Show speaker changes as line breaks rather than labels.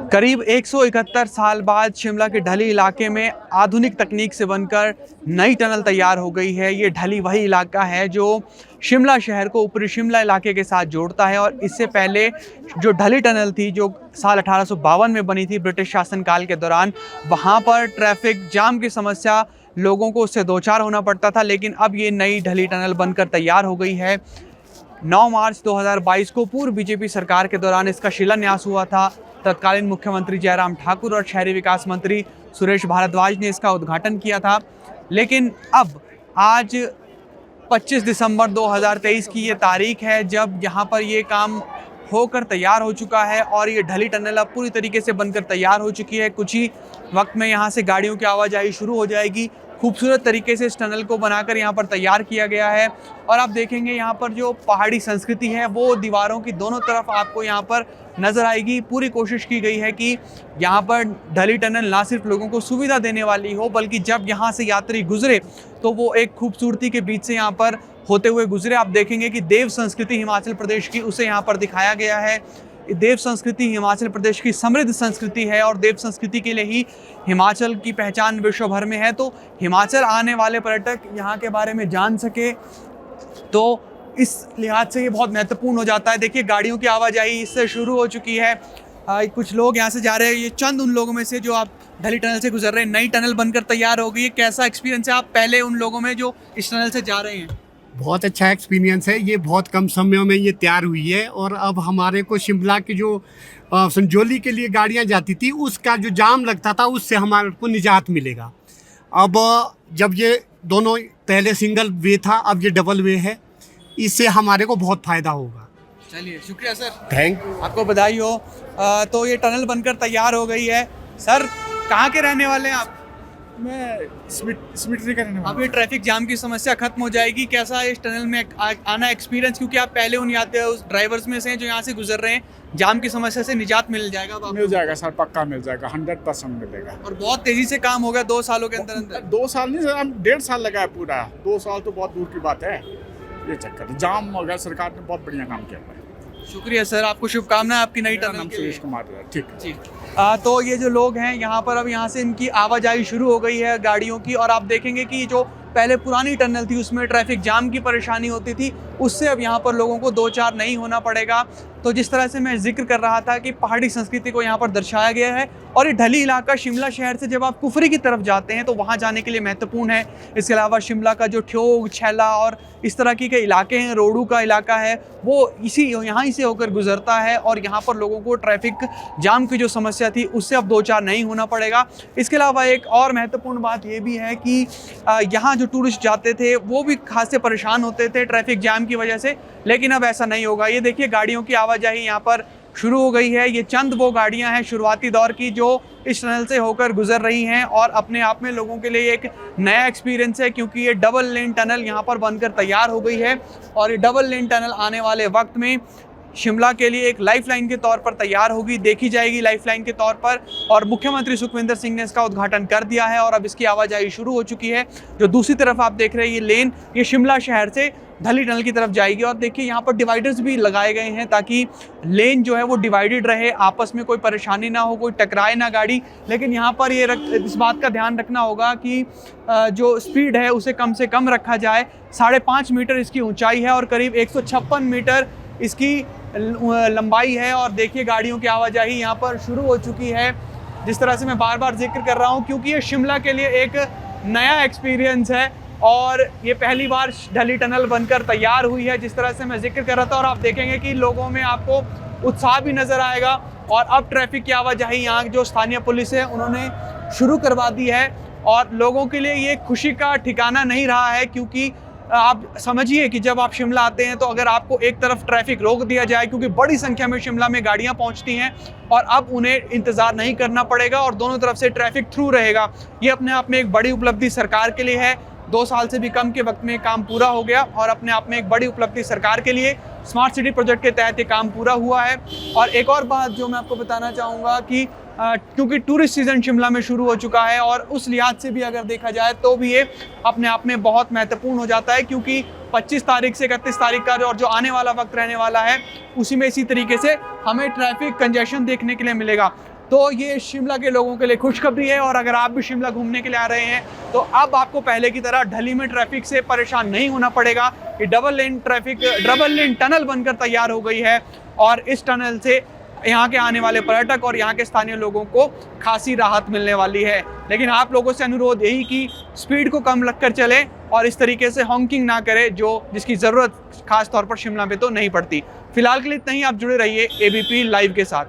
करीब 171 साल बाद शिमला के ढली इलाके में आधुनिक तकनीक से बनकर नई टनल तैयार हो गई है। ये ढली वही इलाका है जो शिमला शहर को ऊपरी शिमला इलाके के साथ जोड़ता है और इससे पहले जो ढली टनल थी जो साल 1852 में बनी थी ब्रिटिश शासनकाल के दौरान, वहाँ पर ट्रैफिक जाम की समस्या लोगों को उससे दो चार होना पड़ता था। लेकिन अब ये नई ढली टनल बनकर तैयार हो गई है। 9 मार्च 2022 को पूर्व बीजेपी सरकार के दौरान इसका शिलान्यास हुआ था। तत्कालीन मुख्यमंत्री जयराम ठाकुर और शहरी विकास मंत्री सुरेश भारद्वाज ने इसका उद्घाटन किया था। लेकिन अब आज 25 दिसंबर 2023 की ये तारीख है जब यहाँ पर ये काम होकर तैयार हो चुका है और ये ढली टनल अब पूरी तरीके से बनकर तैयार हो चुकी है। कुछ ही वक्त में यहाँ से गाड़ियों की आवाजाही शुरू हो जाएगी। खूबसूरत तरीके से इस टनल को बनाकर यहाँ पर तैयार किया गया है और आप देखेंगे यहाँ पर जो पहाड़ी संस्कृति है वो दीवारों की दोनों तरफ आपको यहाँ पर नज़र आएगी। पूरी कोशिश की गई है कि यहाँ पर ढली टनल ना सिर्फ लोगों को सुविधा देने वाली हो बल्कि जब यहाँ से यात्री गुजरे तो वो एक खूबसूरती के बीच से यहाँ पर होते हुए गुजरे। आप देखेंगे कि देव संस्कृति हिमाचल प्रदेश की उसे यहाँ पर दिखाया गया है। देव संस्कृति हिमाचल प्रदेश की समृद्ध संस्कृति है और देव संस्कृति के लिए ही हिमाचल की पहचान विश्व भर में है। तो हिमाचल आने वाले पर्यटक यहाँ के बारे में जान सके तो इस लिहाज से ये बहुत महत्वपूर्ण हो जाता है। देखिए गाड़ियों की आवाजाही इससे शुरू हो चुकी है। कुछ लोग यहाँ से जा रहे हैं। ये चंद उन लोगों में से जो आप ढली टनल से गुजर रहे हैं। नई टनल बनकर तैयार हो गई है, कैसा एक्सपीरियंस है आप पहले उन लोगों में जो इस टनल से जा रहे हैं?
बहुत अच्छा एक्सपीरियंस है। ये बहुत कम समय में ये तैयार हुई है और अब हमारे को शिमला की जो संजौली के लिए गाड़ियां जाती थी उसका जो जाम लगता था उससे हमारे को निजात मिलेगा। अब जब ये दोनों पहले सिंगल वे था अब ये डबल वे है, इससे हमारे को बहुत फ़ायदा होगा।
चलिए शुक्रिया सर,
थैंक
आपको बधाई हो। तो ये टनल बनकर तैयार हो गई है। सर कहाँ के रहने वाले हैं आप?
मैं स्मिटरी का रहने वाला
अब ये ट्रैफिक जाम की समस्या खत्म हो जाएगी। कैसा है इस टनल में आना एक्सपीरियंस, क्योंकि आप पहले उन उस ड्राइवर्स में से हैं जो यहाँ से गुजर रहे हैं। जाम की समस्या से निजात मिल जाएगा अब
हूं।
आपको?
मिल जाएगा सर, पक्का मिल जाएगा, 100% मिलेगा।
और बहुत तेजी से काम हो गया 2 सालों के अंदर अंदर।
2 साल नहीं सर, हम 1.5 साल लगा है पूरा। 2 साल तो बहुत दूर की बात है। ये चक्कर जाम हो गया, सरकार ने बहुत बढ़िया काम किया है।
शुक्रिया सर, आपको शुभकामनाएं आपकी नई टनल
नाम
के
सुरेश
लिए।
कुमार है। ठीक
जी। तो ये जो लोग हैं यहाँ पर अब यहाँ से इनकी आवाजाही शुरू हो गई है गाड़ियों की और आप देखेंगे कि जो पहले पुरानी टनल थी उसमें ट्रैफिक जाम की परेशानी होती थी, उससे अब यहाँ पर लोगों को 2-4 नहीं होना पड़ेगा। तो जिस तरह से मैं जिक्र कर रहा था कि पहाड़ी संस्कृति को यहाँ पर दर्शाया गया है और ये ढली इलाका शिमला शहर से जब आप कुफरी की तरफ जाते हैं तो वहाँ जाने के लिए महत्वपूर्ण है। इसके अलावा शिमला का जो ठियोग, छैला और इस तरह के इलाके हैं, रोडू का इलाका है, वो यहाँ से होकर गुजरता है और यहाँ पर लोगों को ट्रैफिक जाम की जो समस्या थी उससे अब 2-4 नहीं होना पड़ेगा। इसके अलावा एक और महत्वपूर्ण बात ये भी है कि यहाँ जो टूरिस्ट जाते थे वो भी खासे परेशान होते थे ट्रैफिक जाम की वजह से, लेकिन अब ऐसा नहीं होगा। ये देखिए गाड़ियों की आवाजाही यहाँ पर शुरू हो गई है। ये चंद वो गाड़ियाँ हैं शुरुआती दौर की जो इस टनल से होकर गुजर रही हैं और अपने आप में लोगों के लिए एक नया एक्सपीरियंस है क्योंकि ये डबल लेन टनल यहाँ पर बनकर तैयार हो गई है और ये डबल लेन टनल आने वाले वक्त में शिमला के लिए एक लाइफलाइन के तौर पर तैयार होगी, देखी जाएगी लाइफलाइन के तौर पर। और मुख्यमंत्री सुखविंदर सिंह ने इसका उद्घाटन कर दिया है और अब इसकी आवाजाही शुरू हो चुकी है। जो दूसरी तरफ आप देख रहे हैं ये लेन, ये शिमला शहर से ढली टनल की तरफ जाएगी और देखिए यहाँ पर डिवाइडर्स भी लगाए गए हैं ताकि लेन जो है वो डिवाइडेड रहे, आपस में कोई परेशानी ना हो, कोई टकराए ना गाड़ी। लेकिन यहाँ पर इस बात का ध्यान रखना होगा कि जो स्पीड है उसे कम से कम रखा जाए। 5.5 मीटर इसकी ऊंचाई है और करीब 156 मीटर इसकी लंबाई है। और देखिए गाड़ियों की आवाजाही यहाँ पर शुरू हो चुकी है। जिस तरह से मैं बार बार जिक्र कर रहा हूँ क्योंकि ये शिमला के लिए एक नया एक्सपीरियंस है और ये पहली बार ढली टनल बनकर तैयार हुई है। जिस तरह से मैं जिक्र कर रहा था और आप देखेंगे कि लोगों में आपको उत्साह भी नज़र आएगा। और अब ट्रैफिक की आवाजाही यहाँ जो स्थानीय पुलिस है उन्होंने शुरू करवा दी है और लोगों के लिए ये खुशी का ठिकाना नहीं रहा है क्योंकि आप समझिए कि जब आप शिमला आते हैं तो अगर आपको एक तरफ ट्रैफिक रोक दिया जाए क्योंकि बड़ी संख्या में शिमला में गाड़ियां पहुंचती हैं और अब उन्हें इंतज़ार नहीं करना पड़ेगा और दोनों तरफ से ट्रैफिक थ्रू रहेगा, ये अपने आप में एक बड़ी उपलब्धि सरकार के लिए है। 2 साल से भी कम के वक्त में काम पूरा हो गया और अपने आप में एक बड़ी उपलब्धि सरकार के लिए। स्मार्ट सिटी प्रोजेक्ट के तहत ये काम पूरा हुआ है। और एक और बात जो मैं आपको बताना चाहूँगा कि क्योंकि टूरिस्ट सीज़न शिमला में शुरू हो चुका है और उस लिहाज से भी अगर देखा जाए तो भी ये अपने आप में बहुत महत्वपूर्ण हो जाता है क्योंकि 25 तारीख से 31 तारीख का जो आने वाला वक्त रहने वाला है उसी में इसी तरीके से हमें ट्रैफिक कंजेशन देखने के लिए मिलेगा। तो ये शिमला के लोगों के लिए खुशखबरी है। और अगर आप भी शिमला घूमने के लिए आ रहे हैं तो अब आपको पहले की तरह ढली में ट्रैफिक से परेशान नहीं होना पड़ेगा। कि डबल लेन टनल बनकर तैयार हो गई है और इस टनल से यहाँ के आने वाले पर्यटक और यहाँ के स्थानीय लोगों को खासी राहत मिलने वाली है। लेकिन आप लोगों से अनुरोध यही कि स्पीड को कम रखकर चलें और इस तरीके से हॉन्किंग ना करें जिसकी ज़रूरत खास तौर पर शिमला में तो नहीं पड़ती। फिलहाल के लिए इतना ही। आप जुड़े रहिए ABP लाइव के साथ।